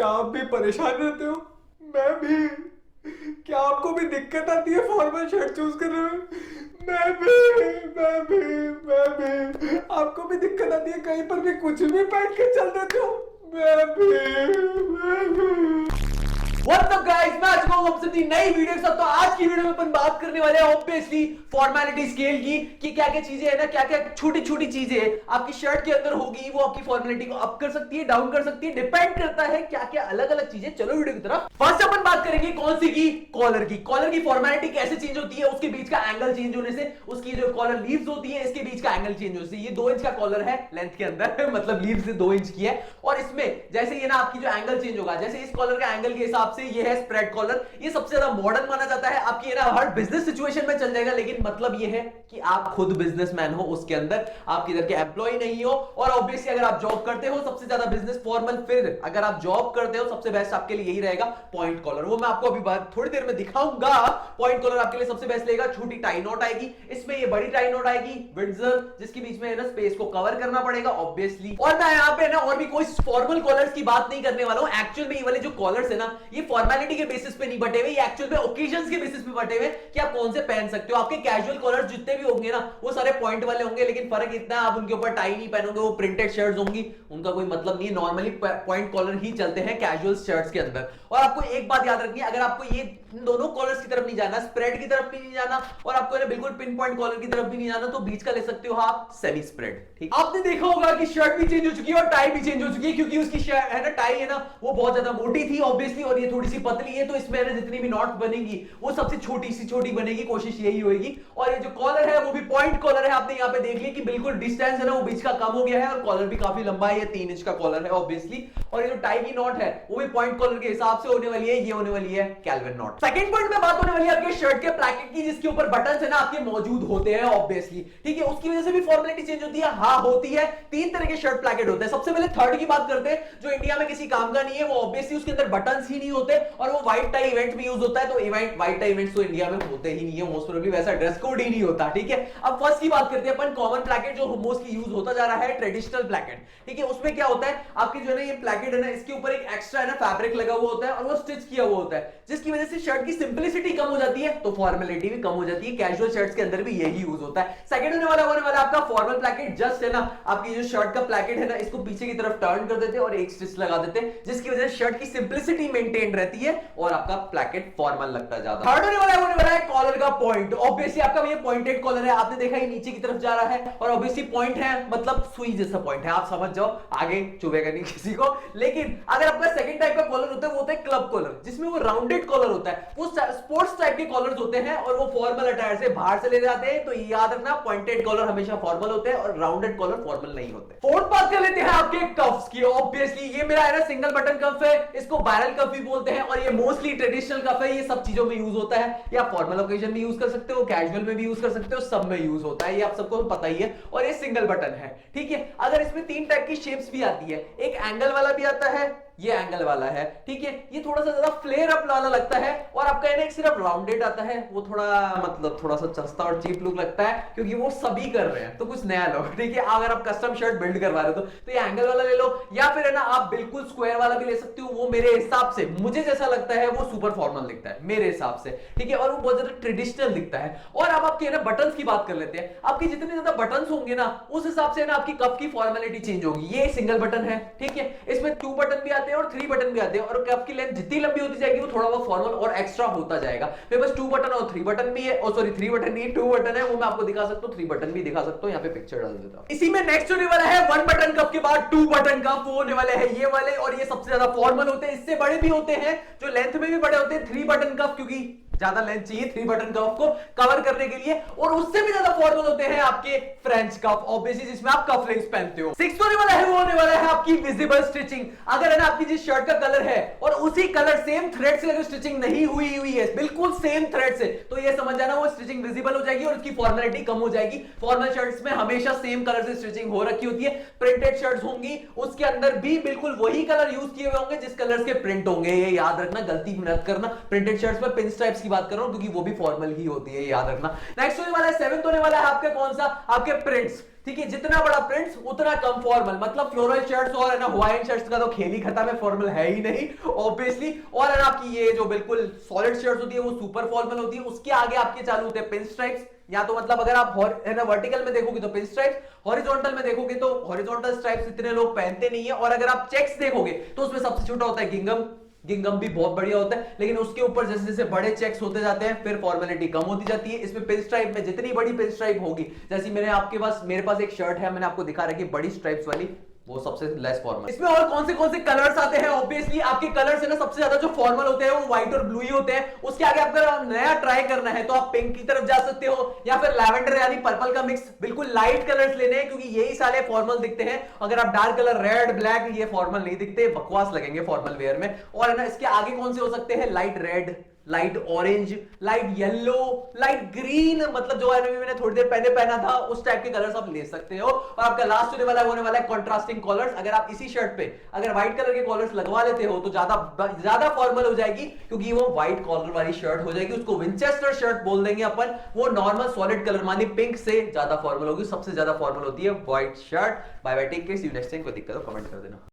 क्या आप भी परेशान रहते हो? मैं भी। क्या आपको भी दिक्कत आती है फॉर्मल शर्ट चूज करने में? मैं भी। मैं भी। आपको भी दिक्कत आती है कहीं पर भी कुछ भी पहन के चल देते हो? मैं भी। व्हाट्स अप गाइस, मैं आज हूं आपसे अपनी नई वीडियो के साथ। तो आज की वीडियो में अपन बात करने वाले हैं ऑब्वियसली फॉर्मेलिटी स्केल की कि क्या क्या चीजें है ना, क्या क्या छोटी छोटी चीजें आपकी शर्ट के अंदर होगी, वो आपकी फॉर्मेलिटी को अप कर सकती है, डाउन कर सकती है, डिपेंड करता है क्या क्या अलग अलग चीजें। चलो वीडियो की तरफ। फर्स्ट अपन बात करेंगे कौन सी की, कॉलर की। कॉलर की फॉर्मेलिटी कैसे चेंज होती है, उसके बीच का एंगल चेंज होने से, उसकी जो कॉलर लीव्स होती है इसके बीच का एंगल चेंज होने से। ये 2 इंच का कॉलर है लेंथ के अंदर मतलब लीव से 2 इंच की है, और इसमें जैसे ये ना आपकी जो एंगल चेंज होगा, जैसे इस कॉलर का एंगल के हिसाब से ये है स्प्रेड कॉलर। ये सबसे ज्यादा मॉडर्न माना जाता है, आपकी ये ना हर बिजनेस सिचुएशन में चल जाएगा। लेकिन मतलब ये है कि आप खुद बिजनेसमैन हो, उसके अंदर आप किधर के एम्प्लॉय नहीं हो। और ऑब्वियसली अगर आप जॉब करते हो सबसे ज्यादा बिजनेस फॉर्मल, फिर अगर आप जॉब करते हो सबसे बेस्ट आपके लिए यही रहेगा पॉइंट कॉलर। वो मैं आपको अभी बात थोड़ी देर में दिखाऊंगा। पॉइंट कॉलर आपके लिए सबसे बेस्ट रहेगा। छोटी टाई नॉट आएगी इसमें, ये बड़ी टाई नॉट आएगी विंडसर, जिसके बीच में है ना स्पेस को कवर करना पड़ेगा ऑब्वियसली। और मैं यहां पे ना और भी कोई फॉर्मल कॉलर्स की बात नहीं करने वाला हूं। एक्चुअल में ये वाले जो कॉलर्स है ना, ये फॉर्मेलिटी के बेसिस पे नहीं बटे हुए, ये एक्चुअल में ओकेजन्स के बेसिस पे बटे हुए कि आप कौन से पहन सकते हो। आपके कैजुअल कॉलर्स जितने भी होंगे ना वो सारे पॉइंट वाले होंगे, लेकिन फर्क इतना है आप उनके ऊपर टाई नहीं पहनोगे, वो प्रिंटेड शर्ट्स होंगी, उनका कोई मतलब नहीं है। नॉर्मली पॉइंट कॉलर ही चलते हैं कैजुअल शर्ट्स के अंदर। और आपको एक बात याद रखनी है, अगर आपको ये इन दोनों कॉलर्स की तरफ नहीं जाना, स्प्रेड की तरफ भी नहीं जाना, और आपको बिल्कुल पिन पॉइंट कॉलर की तरफ भी नहीं जाना, तो बीच का ले सकते हो आप सेमी स्प्रेड। ठीक, आपने देखा होगा कि शर्ट भी चेंज हो चुकी है और टाई भी चेंज हो चुकी है, क्योंकि उसकी है ना टाई है ना वो बहुत ज्यादा मोटी थी ऑब्वियसली, और ये थोड़ी सी पतली है, तो इसमें है ना जितनी भी नॉट बनेगी वो सबसे छोटी सी छोटी बनेगी, कोशिश यही होगी। और ये जो कॉलर है वो भी पॉइंट कॉलर है। आपने यहाँ पे देख लिया कि बिल्कुल डिस्टेंस है ना वो बीच का कम हो गया है, और कॉलर भी काफी लंबा है, 3 इंच का कॉलर है ऑब्वियसली। और ये जो टाई की नॉट है वो भी पॉइंट कॉलर के हिसाब से होने वाली है, ये होने वाली है कैल्विन नॉट। सेकंड पॉइंट में बात होने वाली है आपके शर्ट के प्लैकेट की, जिसके ऊपर बटन्स है ना आपके मौजूद होते हैं ऑब्वियसली। ठीक है, उसकी वजह से भी फॉर्मेलिटी चेंज होती है। हाँ होती है। 3 तरह के शर्ट प्लैकेट होते हैं। सबसे पहले थर्ड की बात करते हैं, जो इंडिया में किसी काम का नहीं है, वो ऑब्वियसली उसके अंदर बटन्स ही नहीं होते, और वो व्हाइट टाई इवेंट में यूज होता है। तो इवेंट व्हाइट टाई इवेंट्स तो इंडिया में होते ही नहीं है, मोस्ट प्रोबेबली वैसा ड्रेस कोड ही नहीं होता। ठीक है, अब फर्स्ट की बात करते हैं अपन, कॉमन प्लैकेट जो मोस्टली यूज होता जा रहा है, ट्रेडिशनल प्लैकेट। ठीक है, उसमें क्या होता है आपकी जो है ना ये प्लैकेट है ना, इसके ऊपर एक एक्स्ट्रा है ना फैब्रिक लगा हुआ होता है, और वो स्टिच किया हुआ होता है, जिसकी वजह से शर्ट की सिंपलिसिटी कम हो जाती है, तो फॉर्मेलिटी भी कम हो जाती है। कैजुअल शर्ट्स के अंदर भी यही यूज होता है। सेकंड होने वाला आपका फॉर्मल प्लैकेट। जस्ट है ना आपकी जो शर्ट का प्लैकेट है ना, इसको पीछे की तरफ टर्न कर देते हैं और एक स्टिच लगा देते हैं, जिसकी वजह से शर्ट की सिंपलिसिटी मेंटेन रहती है और आपका प्लैकेट फॉर्मल लगता है ज्यादा। थर्ड होने वाला है कॉलर का पॉइंट। ऑब्वियसली आपका ये पॉइंटेड कॉलर है, आपने देखा ये नीचे की तरफ जा रहा है, और ऑब्वियसली पॉइंट है मतलब सुई जैसा पॉइंट है, आप समझ जाओ, आगे चुभेगा नहीं किसी को। लेकिन अगर आपका सेकंड टाइप का कॉलर होता है वो होता है क्लब कॉलर, जिसमें वो राउंडेड कॉलर होता है। वो स्पोर्ट्स टाइप के कॉलर्स होते हैं, और वो फॉर्मल अटायर से बाहर से ले जाते हैं। तो याद रखना, पॉइंटेड कॉलर हमेशा फॉर्मल होते हैं और राउंडेड कॉलर फॉर्मल नहीं होते। फोर्थ बात कर लेते हैं आपके कफ्स की। ऑब्वियसली ये मेरा है ना सिंगल बटन कफ है, इसको बैरल कफ भी बोलते हैं, और ये मोस्टली ट्रेडिशनल कफ है। ये सब चीजों में यूज होता है, या फॉर्मल ओकेजन में यूज कर सकते हो, कैजुअल में भी यूज कर सकते हो, सब में यूज होता है, ये आप सबको पता ही है। और ये सिंगल बटन है। ठीक है, अगर इसमें 3 टाइप की शेप्स भी आती है, एक एंगल वाला भी आता है, ये एंगल वाला है। ठीक है, ये थोड़ा सा ज्यादा फ्लेयर अप वाला लगता है, और आपका है ना एक सिर्फ राउंडेड आता है, वो थोड़ा मतलब थोड़ा सा सस्ता और चीप लुक लगता है, क्योंकि वो सभी कर रहे हैं तो कुछ नया लो। ठीक है, अगर आप कस्टम शर्ट बिल्ड करवा रहे हो तो ये एंगल वाला ले लो, या फिर है ना आप बिल्कुल स्क्वायर वाला भी ले सकते हो। वो मेरे हिसाब से, मुझे जैसा लगता है, वो सुपर फॉर्मल दिखता है मेरे हिसाब से। ठीक है, और वो बहुत ज्यादा ट्रेडिशनल दिखता है। और अब आपके ना बटन्स की बात कर लेते हैं। आपके जितने ज्यादा बटन्स होंगे ना, उस हिसाब से ना आपकी कप की फॉर्मेलिटी चेंज होगी। ये सिंगल बटन है, ठीक है, इसमें 2 बटन भी आते हैं और 3 बटन भी आते हैं, और कप की लेंथ जितनी लंबी होती जाएगी वो थोड़ा बहुत फॉर्मल और एक्स्ट्रा होता जाएगा। मेरे पास 2 बटन और 3 बटन भी है, सॉरी 3 बटन नहीं 2 बटन है, वो मैं आपको दिखा सकता हूं, 3 बटन भी दिखा सकता हूं, यहाँ पे पिक्चर डाल देता हूं। इसी में नेक्स्ट होने वाला है 1 बटन कप के बाद 2 बटन कप, वो होने वाले हैं ये वाले, और ये सबसे ज्यादा फॉर्मल होते हैं। इससे बड़े भी होते हैं जो लेंथ में भी बड़े होते हैं, 3 बटन कप, क्योंकि ज्यादा लेंथ चाहिए 3 बटन कफ को कवर करने के लिए। और उससे भी ज्यादा फॉर्मल होते हैं आपके फ्रेंच कफ, ऑब्वियसली जिसमें आप कफ लेग्स पहनते हो। 6 होने वाला है वो होने वाला है आपकी विजिबल स्टिचिंग। अगर है ना आपकी जिस शर्ट का कलर है और उसी कलर सेम थ्रेड से अगर स्टिचिंग नहीं हुई है बिल्कुल सेम थ्रेड से, तो ये समझ जाना वो स्टिचिंग विजिबल हो जाएगी और उसकी फॉर्मेलिटी कम हो जाएगी। फॉर्मल शर्ट्स में हमेशा सेम कलर से स्टिचिंग हो रखी होती है। प्रिंटेड शर्ट्स होंगी उसके अंदर भी बिल्कुल वही कलर यूज किए हुए होंगे जिस कलर के प्रिंट होंगे। ये याद रखना, गलती मत करना। प्रिंटेड शर्ट्स में पिन स्ट्राइप्स की बात कर रहा हूं क्योंकि वो भी फॉर्मल ही होती है, ये याद रखना। नेक्स्ट होने वाला है 7th होने वाला है आपका कौन सा, आपके प्रिंट्स। ठीक है, जितना बड़ा प्रिंट्स उतना कम फॉर्मल, मतलब फ्लोरल शर्ट्स और है ना हवाईन शर्ट्स का तो खेल ही खत्म है, फॉर्मल है ही नहीं ऑब्वियसली। और है ना आपकी ये जो बिल्कुल सॉलिड शर्ट्स होती है वो सुपर फॉर्मल होती है। उसके आगे आपके चालू होते हैं पिन स्ट्राइप्स, या तो मतलब अगर आप है ना वर्टिकल में देखोगे तो पिन स्ट्राइप्स, हॉरिजॉन्टल में देखोगे तो हॉरिजॉन्टल स्ट्राइप्स इतने लोग पहनते नहीं है। और अगर आप चेक्स देखोगे तो उसमें सबसे छोटा होता है गिंगम, गिंगम भी बहुत बढ़िया होता है, लेकिन उसके ऊपर जैसे जैसे बड़े चेक्स होते जाते हैं फिर फॉर्मेलिटी कम होती जाती है। इसमें पिन स्ट्राइप में जितनी बड़ी पिन स्ट्राइप होगी, जैसे मेरे पास एक शर्ट है, मैंने आपको दिखा रखी बड़ी स्ट्राइप्स वाली, वो सबसे लेस फॉर्मल। इसमें और कौन से कलर्स आते हैं, ऑब्वियसली आपके कलर्स है ना सबसे ज्यादा जो फॉर्मल होते हैं वो व्हाइट और ब्लू ही होते हैं। उसके आगे अगर नया ट्राई करना है तो आप पिंक की तरफ जा सकते हो, या फिर लैवेंडर यानी पर्पल का मिक्स, बिल्कुल लाइट कलर्स लेने हैं क्योंकि यही सारे फॉर्मल दिखते हैं। अगर आप डार्क कलर रेड ब्लैक, ये फॉर्मल नहीं दिखते, बकवास लगेंगे फॉर्मल वेयर में। और है ना इसके आगे कौन से हो सकते हैं, light red, light orange, light yellow, light green, मतलब जो है मैंने थोड़ी देर पहले पहना था उस टाइप के कलर्स आप ले सकते हो। और आपका लास्ट होने वाला है कंट्रास्टिंग कलर्स। अगर आप इसी शर्ट पे अगर व्हाइट कलर के कलर्स लगवा लेते हो तो ज्यादा फॉर्मल हो जाएगी, क्योंकि वो व्हाइट कॉलर वाली शर्ट हो जाएगी, उसको विंचेस्टर शर्ट बोल देंगे अपन। वो नॉर्मल सॉलिड कलर मानी पिंक से ज्यादा फॉर्मल होगी, सबसे ज्यादा फॉर्मल होती है white shirt. Bye bye, take care, see you next time. कोई दिक्कत हो कमेंट कर देना।